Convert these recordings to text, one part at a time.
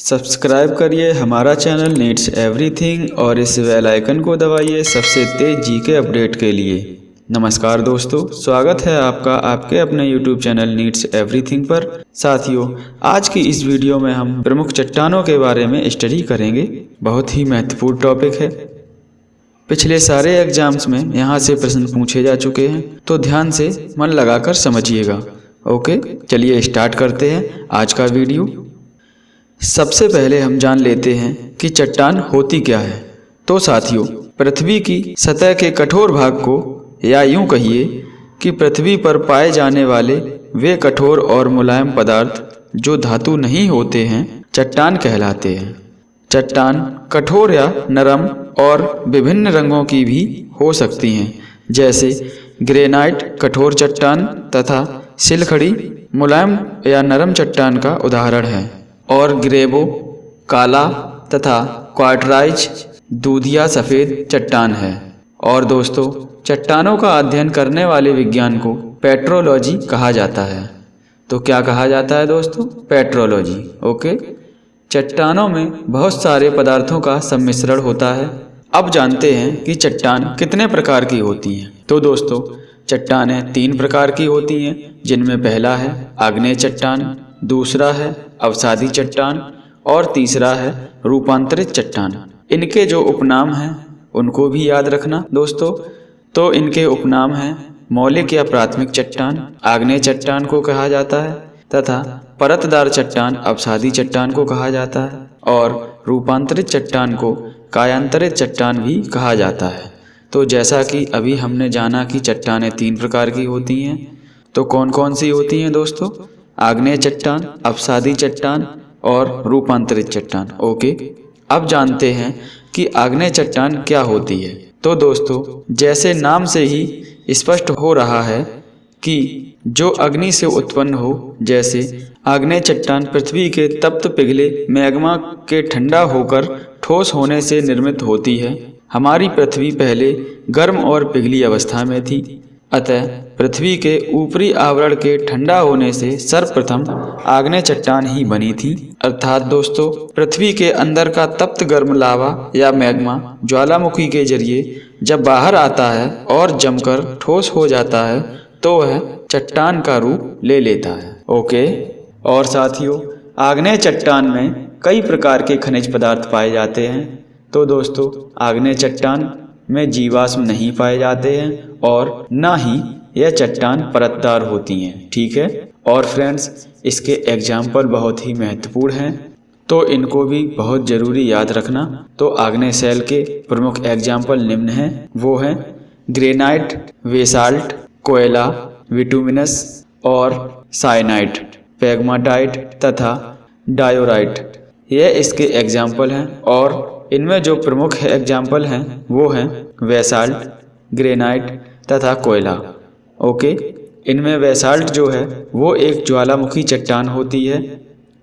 Subscribe करिए हमारा channel needs everything और इस बेल आइकन को दबाइए सबसे तेज जीके अपडेट के लिए। नमस्कार दोस्तों, स्वागत है आपका आपके अपने YouTube चैनल नीड्स एवरीथिंग पर। साथियों, आज की इस वीडियो में हम प्रमुख चट्टानों के बारे में स्टडी करेंगे। बहुत ही महत्वपूर्ण टॉपिक है। पिछले सारे एग्जाम्स में यहाँ से प्रश्न पूछे जा चुके हैं, तो ध्यान से मन लगाकर समझिएगा। ओके, चलिए स्टार्ट करते हैं आज का वीडियो। सबसे पहले हम जान लेते हैं कि चट्टान होती क्या है। तो साथियों, पृथ्वी की सतह के कठोर भाग को, या यूं कहिए कि पृथ्वी पर पाए जाने वाले वे कठोर और मुलायम पदार्थ जो धातु नहीं होते हैं, चट्टान कहलाते हैं। चट्टान कठोर या नरम और विभिन्न रंगों की भी हो सकती हैं, जैसे ग्रेनाइट कठोर चट्टान तथा सिलखड़ी मुलायम या नरम चट्टान का उदाहरण है, और ग्रेबो काला तथा क्वार्टराइज दूधिया सफ़ेद चट्टान है। और दोस्तों, चट्टानों का अध्ययन करने वाले विज्ञान को पेट्रोलॉजी कहा जाता है। तो क्या कहा जाता है दोस्तों? पेट्रोलॉजी। ओके, चट्टानों में बहुत सारे पदार्थों का सम्मिश्रण होता है। अब जानते हैं कि चट्टान कितने प्रकार की होती हैं। तो दोस्तों, चट्टानें 3 प्रकार की होती हैं, जिनमें पहला है आग्नेय चट्टान, दूसरा है अवसादी चट्टान और तीसरा है रूपांतरित चट्टान। इनके जो उपनाम हैं उनको भी याद रखना दोस्तों। तो इनके उपनाम हैं मौलिक या प्राथमिक चट्टान, आग्नेय चट्टान को कहा जाता है, तथा परतदार चट्टान अवसादी चट्टान को कहा जाता है, और रूपांतरित चट्टान को कायांतरित चट्टान भी कहा जाता है। तो जैसा कि अभी हमने जाना कि चट्टानें 3 प्रकार की होती हैं, तो कौन कौन सी होती हैं दोस्तों? आग्नेय चट्टान, अवसादी चट्टान और रूपांतरित चट्टान। ओके, अब जानते हैं कि आग्नेय चट्टान क्या होती है। तो दोस्तों, जैसे नाम से ही स्पष्ट हो रहा है कि जो अग्नि से उत्पन्न हो, जैसे आग्नेय चट्टान पृथ्वी के तप्त पिघले मैग्मा के ठंडा होकर ठोस होने से निर्मित होती है। हमारी पृथ्वी पहले गर्म और पिघली अवस्था में थी, अतः पृथ्वी के ऊपरी आवरण के ठंडा होने से सर्वप्रथम आग्नेय चट्टान ही बनी थी। अर्थात दोस्तों, पृथ्वी के अंदर का तप्त गर्म लावा या मैग्मा ज्वालामुखी के जरिए जब बाहर आता है और जमकर ठोस हो जाता है, तो वह चट्टान का रूप ले लेता है। ओके, और साथियों, आग्नेय चट्टान में कई प्रकार के खनिज पदार्थ पाए जाते हैं। तो दोस्तों, आग्नेय चट्टान में जीवाश्म नहीं पाए जाते हैं और न ही यह चट्टान परतदार होती हैं। ठीक है, और फ्रेंड्स, इसके एग्जाम्पल बहुत ही महत्वपूर्ण हैं, तो इनको भी बहुत ज़रूरी याद रखना। तो आग्नेय शैल के प्रमुख एग्जाम्पल निम्न हैं। वो हैं ग्रेनाइट, बेसाल्ट, कोयला, विटुमिनस और साइनाइट, पेग्माटाइट तथा डायोराइट। यह इसके एग्जाम्पल हैं, और इनमें जो प्रमुख एग्जाम्पल हैं वो हैं बेसाल्ट, ग्रेनाइट तथा कोयला। ओके, इनमें बेसाल्ट जो है वो एक ज्वालामुखी चट्टान होती है,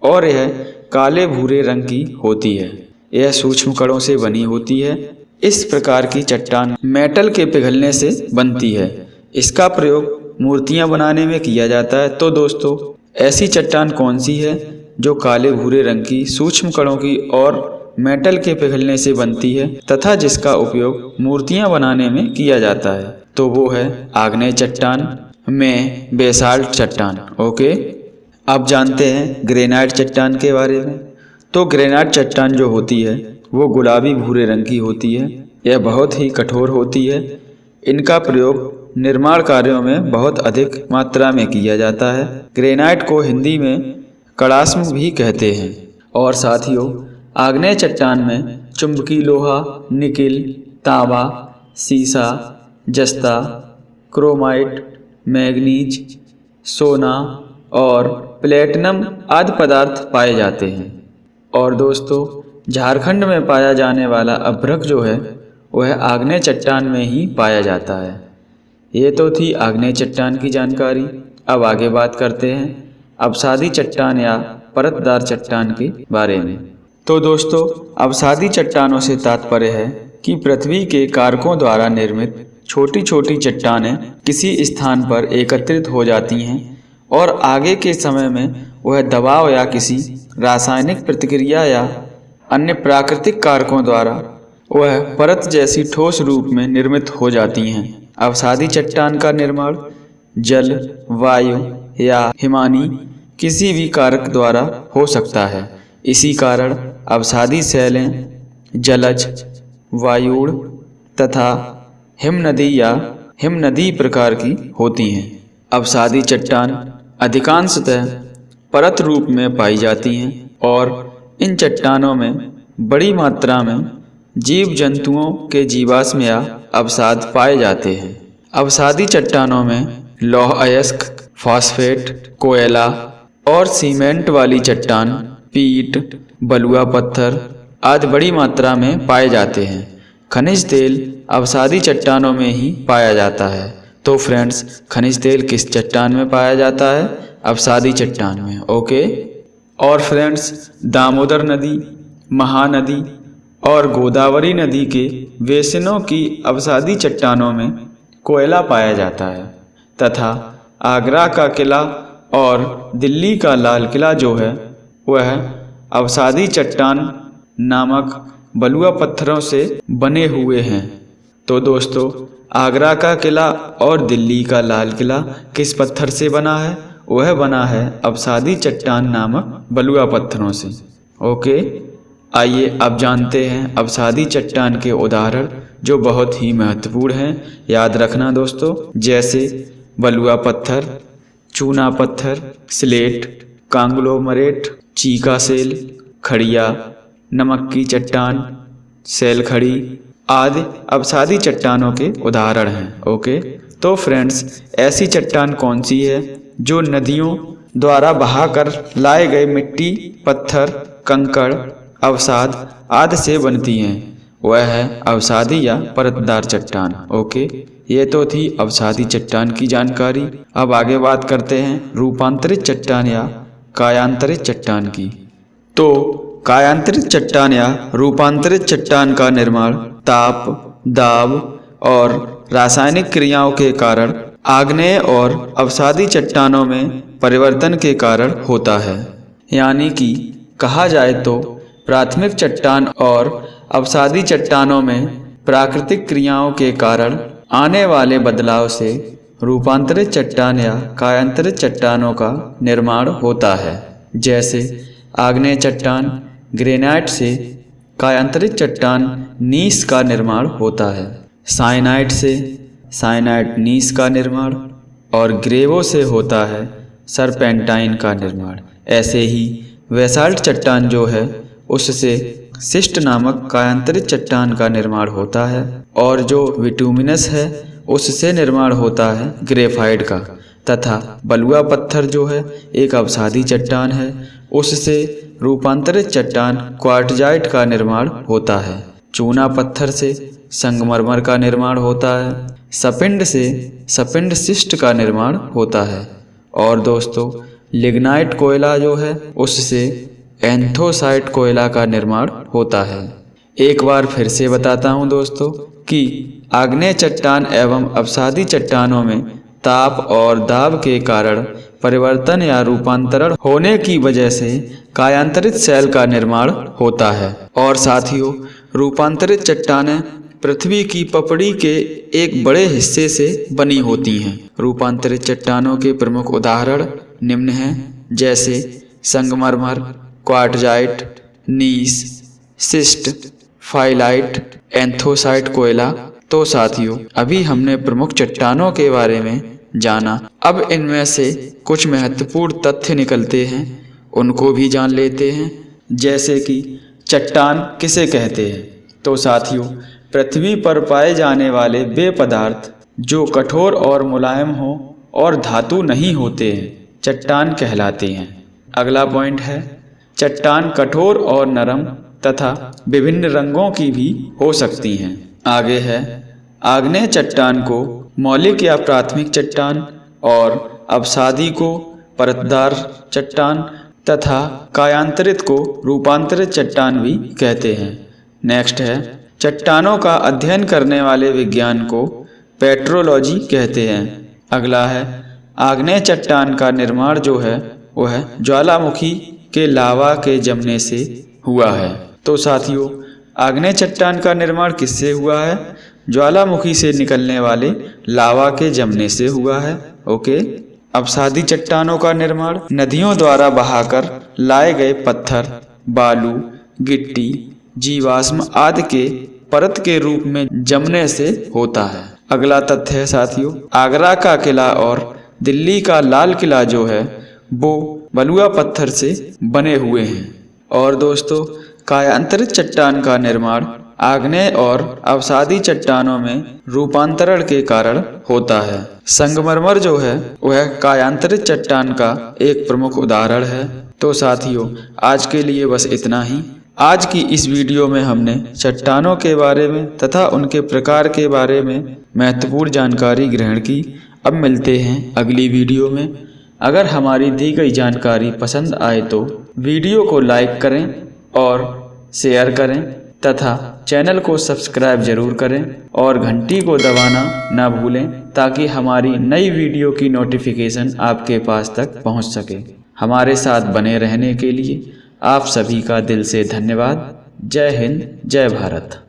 और यह काले भूरे रंग की होती है। यह सूक्ष्म कणों से बनी होती है। इस प्रकार की चट्टान मेटल के पिघलने से बनती है। इसका प्रयोग मूर्तियां बनाने में किया जाता है। तो दोस्तों, ऐसी चट्टान कौन सी है जो काले भूरे रंग की, सूक्ष्म कणों की और मेटल के पिघलने से बनती है, तथा जिसका उपयोग मूर्तियां बनाने में किया जाता है? तो वो है आग्नेय चट्टान में बेसाल्ट चट्टान। ओके, अब जानते हैं ग्रेनाइट चट्टान के बारे में। तो ग्रेनाइट चट्टान जो होती है वो गुलाबी भूरे रंग की होती है। यह बहुत ही कठोर होती है। इनका प्रयोग निर्माण कार्यों में बहुत अधिक मात्रा में किया जाता है। ग्रेनाइट को हिंदी में कड़ास्म भी कहते हैं। और साथियों, आग्नेय चट्टान में चुंबकीय लोहा, निकिल, तांबा, सीसा, जस्ता, क्रोमाइट, मैग्नीज, सोना और प्लेटिनम आदि पदार्थ पाए जाते हैं। और दोस्तों, झारखंड में पाया जाने वाला अभ्रक जो है वह आग्नेय चट्टान में ही पाया जाता है। ये तो थी आग्नेय चट्टान की जानकारी। अब आगे बात करते हैं अवसादी चट्टान या परतदार चट्टान के बारे में। तो दोस्तों, अवसादी चट्टानों से तात्पर्य है कि पृथ्वी के कारकों द्वारा निर्मित छोटी छोटी चट्टानें किसी स्थान पर एकत्रित हो जाती हैं और आगे के समय में वह दबाव या किसी रासायनिक प्रतिक्रिया या अन्य प्राकृतिक कारकों द्वारा वह परत जैसी ठोस रूप में निर्मित हो जाती हैं। अवसादी चट्टान का निर्माण जल, वायु या हिमानी किसी भी कारक द्वारा हो सकता है। इसी कारण अवसादी शैलें जलज, वायुड़ तथा हिमनदी या हिमनदी प्रकार की होती हैं। अवसादी चट्टान अधिकांशतः परत रूप में पाई जाती हैं और इन चट्टानों में बड़ी मात्रा में जीव जंतुओं के जीवाश्म या अवसाद पाए जाते हैं। अवसादी चट्टानों में लौह अयस्क, फॉस्फेट, कोयला और सीमेंट वाली चट्टान, पीट, बलुआ पत्थर आदि बड़ी मात्रा में पाए जाते हैं। खनिज तेल अवसादी चट्टानों में ही पाया जाता है। तो फ्रेंड्स, खनिज तेल किस चट्टान में पाया जाता है? अवसादी चट्टान में। ओके। और फ्रेंड्स, दामोदर नदी, महानदी और गोदावरी नदी के बेसिनों की अवसादी चट्टानों में कोयला पाया जाता है तथा आगरा का किला और दिल्ली का लाल किला जो है वह अवसादी चट्टान नामक बलुआ पत्थरों से बने हुए हैं। तो दोस्तों, आगरा का किला और दिल्ली का लाल किला किस पत्थर से बना है? वह बना है अवसादी चट्टान नामक बलुआ पत्थरों से। ओके, आइए अब जानते हैं अवसादी चट्टान के उदाहरण जो बहुत ही महत्वपूर्ण हैं। याद रखना दोस्तों, जैसे बलुआ पत्थर, चूना पत्थर, स्लेट, कांग्लोमरेट, चीका सेल, खड़िया, नमक की चट्टान, सेल खड़ी आदि अवसादी चट्टानों के उदाहरण हैं। ओके, तो फ्रेंड्स, ऐसी चट्टान कौन सी है जो नदियों द्वारा बहाकर लाए गए मिट्टी, पत्थर, कंकड़, अवसाद आदि से बनती हैं? वह है अवसादी या परतदार चट्टान। ओके, ये तो थी अवसादी चट्टान की जानकारी। अब आगे बात करते हैं रूपांतरित चट्टान या कायांतरित चट्टान की। तो कायांतरित चट्टान या रूपांतरित चट्टान का निर्माण ताप, दाब और रासायनिक क्रियाओं के कारण आग्नेय और अवसादी चट्टानों में परिवर्तन के कारण होता है। यानी कि कहा जाए तो प्राथमिक चट्टान और अवसादी चट्टानों में प्राकृतिक क्रियाओं के कारण आने वाले बदलाव से रूपांतरित चट्टान या कायांतरित चट्टानों का निर्माण होता है। जैसे आग्नेय चट्टान ग्रेनाइट से कायांतरित चट्टान नीस का निर्माण होता है। साइनाइट से साइनाइट नीस का निर्माण और ग्रेवो से होता है सरपेंटाइन का निर्माण। ऐसे ही बेसाल्ट चट्टान जो है उससे सिस्ट नामक कायांतरित चट्टान का निर्माण होता है और जो विटुमिनस है उससे निर्माण होता है ग्रेफाइट का। तथा बलुआ पत्थर जो है एक अवसादी चट्टान है, उससे रूपांतरित चट्टान क्वार्टजाइट का निर्माण होता है। चूना पत्थर से संगमरमर का निर्माण होता है। सपिंड से सपिंड सिस्ट का निर्माण होता है। और दोस्तों, लिग्नाइट कोयला जो है उससे एंथोसाइट कोयला का निर्माण होता है। एक बार फिर से बताता हूं दोस्तों कि आग्नेय चट्टान एवं अवसादी चट्टानों में ताप और दाब के कारण परिवर्तन या रूपांतरण होने की वजह से कायांतरित सेल का निर्माण होता है। और साथियों, रूपांतरित चट्टानें पृथ्वी की पपड़ी के एक बड़े हिस्से से बनी होती हैं। रूपांतरित चट्टानों के प्रमुख उदाहरण निम्न हैं, जैसे संगमरमर, क्वार्टजाइट, नीस, सिस्ट, फाइलाइट, एंथोसाइट कोयला। तो साथियों, अभी हमने प्रमुख चट्टानों के बारे में जाना। अब इनमें से कुछ महत्वपूर्ण तथ्य निकलते हैं, उनको भी जान लेते हैं। जैसे कि चट्टान किसे कहते हैं? तो साथियों, पृथ्वी पर पाए जाने वाले वे पदार्थ जो कठोर और मुलायम हो और धातु नहीं होते हैं चट्टान कहलाते हैं। अगला पॉइंट है, चट्टान कठोर और नरम तथा विभिन्न रंगों की भी हो सकती हैं। आगे है, आग्नेय चट्टान को मौलिक या प्राथमिक चट्टान और अवसादी को परतदार चट्टान तथा कायांतरित को रूपांतरित चट्टान भी कहते हैं। नेक्स्ट है, चट्टानों का अध्ययन करने वाले विज्ञान को पेट्रोलॉजी कहते हैं। अगला है, आग्नेय चट्टान का निर्माण जो है वह ज्वालामुखी के लावा के जमने से हुआ है। तो साथियों, आग्नेय चट्टान का निर्माण किससे हुआ है? ज्वालामुखी से निकलने वाले लावा के जमने से हुआ है। ओके। अवसादी चट्टानों का निर्माण नदियों द्वारा बहाकर लाए गए पत्थर, बालू, गिट्टी, जीवाश्म आदि के परत के रूप में जमने से होता है। अगला तथ्य है साथियों, आगरा का किला और दिल्ली का लाल किला जो है वो बलुआ पत्थर से बने हुए हैं। और दोस्तों, कायांतरित चट्टान का निर्माण आग्नेय और अवसादी चट्टानों में रूपांतरण के कारण होता है। संगमरमर जो है वह कायांतरित चट्टान का एक प्रमुख उदाहरण है। तो साथियों, आज के लिए बस इतना ही। आज की इस वीडियो में हमने चट्टानों के बारे में तथा उनके प्रकार के बारे में महत्वपूर्ण जानकारी ग्रहण की। अब मिलते हैं अगली वीडियो में। अगर हमारी दी गई जानकारी पसंद आए तो वीडियो को लाइक करें और शेयर करें तथा चैनल को सब्सक्राइब जरूर करें और घंटी को दबाना ना भूलें ताकि हमारी नई वीडियो की नोटिफिकेशन आपके पास तक पहुंच सके। हमारे साथ बने रहने के लिए आप सभी का दिल से धन्यवाद। जय हिंद, जय भारत।